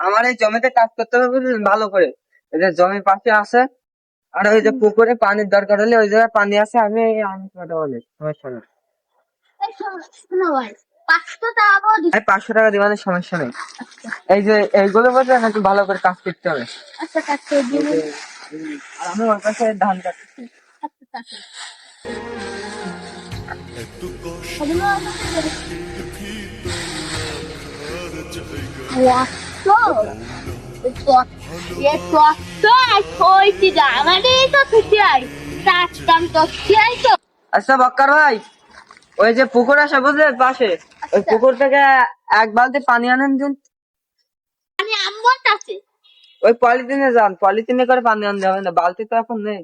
আমার এই জমিতে কাজ করতে হবে বুঝলেন ভালো করে। এই যে জমির পাশে আছে, আর ওই যে পুকুরে পানির দরকার হলে ওই জায়গায় পানি আছে, আমি আমি কথা বলি সমস্যা নেই। শোনো ভাই, 500 টাকা এই 500 টাকা দিবানের সমস্যা নেই। এই যে এইগুলো বলতে একটু ভালো করে কাজ করতে হবে। আচ্ছা কাটতে এই দিব। যে, আর আমি ওর পাশে ধান কাটছি। আচ্ছা বক্কার ভাই, ওই যে পুকুর আছে বুঝলেন পাশে, ওই পুকুর থেকে এক বালতি পানি আনেন দিন। ওই পলিথিনে যান, পলিথিনে করে পানি আনতে হবে না, বালতি তো এখন নেই।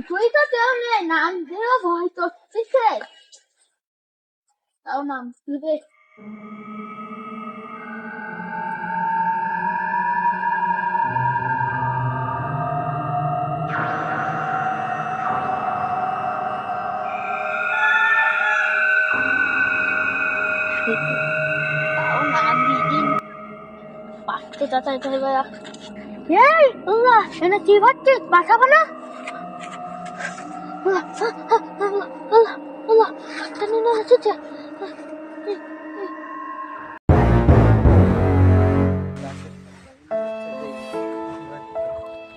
তুই তো কেউ নেই, নাম দিও ভয় করতেছে। তাও নাম দিবে। তাও নাম দিদিন 500 টাকা এটা এবার। এই আল্লাহ, এনে কি হচ্ছে? বাঁচাবো না? আল্লাহ আল্লাহ আল্লাহ আল্লাহ, টানি না হচ্ছে।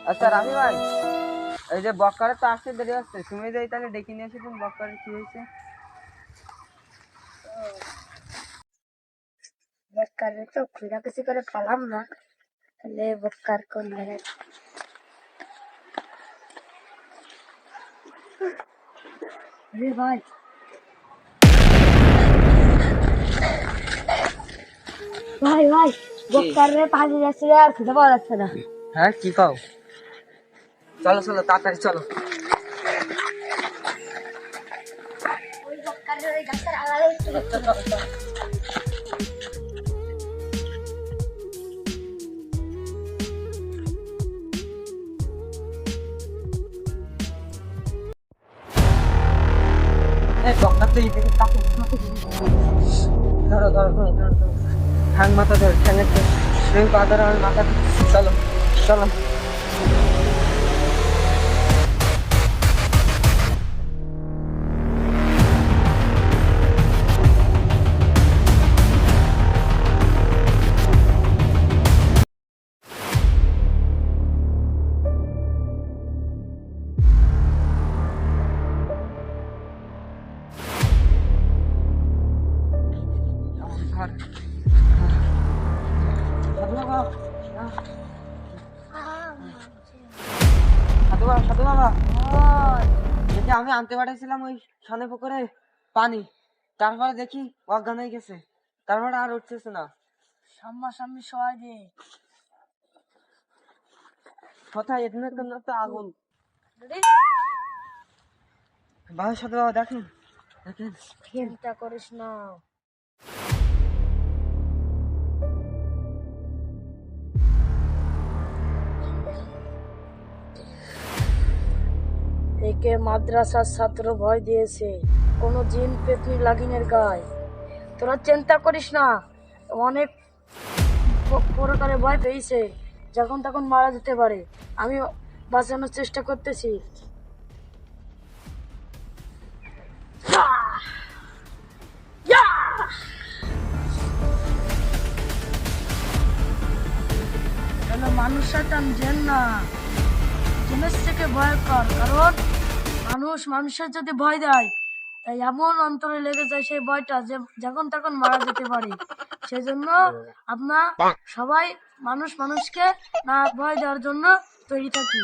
আচ্ছা রামি ভাই, এই যে বক্কারে তো আসতে দেরি হচ্ছে, তুমি যে তাহলে ডেকে নিয়ে এসেছেন, বক্কারে কি হয়েছে? বক্কারে তো খুঁজা খুঁজি করে পালাম না, তাহলে বক্কার করলে রে ভাই। ভাই ভাই, বক্কারে পানি যাচ্ছে আর খুঁজে পাওয়া যাচ্ছে না। হ্যাঁ কি পাও? চলো চলো তাড়াতাড়ি চলো। ওই বক্কারে ওই গাছের আড়ালে এই বক্কার তো এইদিকে তাকে ধরো ধরো ধরো ধরো ধরো। ঠ্যাং মাথা ধরো, ঠ্যাঙের তো তুমি পা ধরো, আমি মাথা ধরি। চলো চলো। ধর। সাধু বাবা, সাধু বাবা, সাধু বাবা, এই যে আমি আনতে পাঠাইছিলাম ওই সামনে পুকুরে পানি, তারপরে দেখি অজ্ঞান হয়ে গেছে, তারপরে আর উঠতেছে না। সামনাসামনি সবাই দে। কোথায়? এখানে তো আগুন। বাবা সাধু বাবা দেখেন, দেখেন। চিন্তা করিস না, একে মাদ্রাসার ছাত্র ভয় দিয়েছে, কোনো জিন পেতনি লাগিনের গায়ে। তোরা চিন্তা করিস না, অনেক প্রকারে ভয় পেয়েছে, যখন তখন মারা যেতে পারে। আমি বাঁচানোর চেষ্টা করতেছি। মানুষ শয়তান জেন না, জিনের থেকে ভয়ঙ্কর, কারণ মানুষ মানুষের যদি ভয় দেয়, তাই এমন অন্তরে লেগে যায় সেই ভয়টা যে যখন তখন মারা যেতে পারে। সেজন্য আমরা সবাই মানুষ মানুষকে না ভয় দেওয়ার জন্য তৈরি থাকি।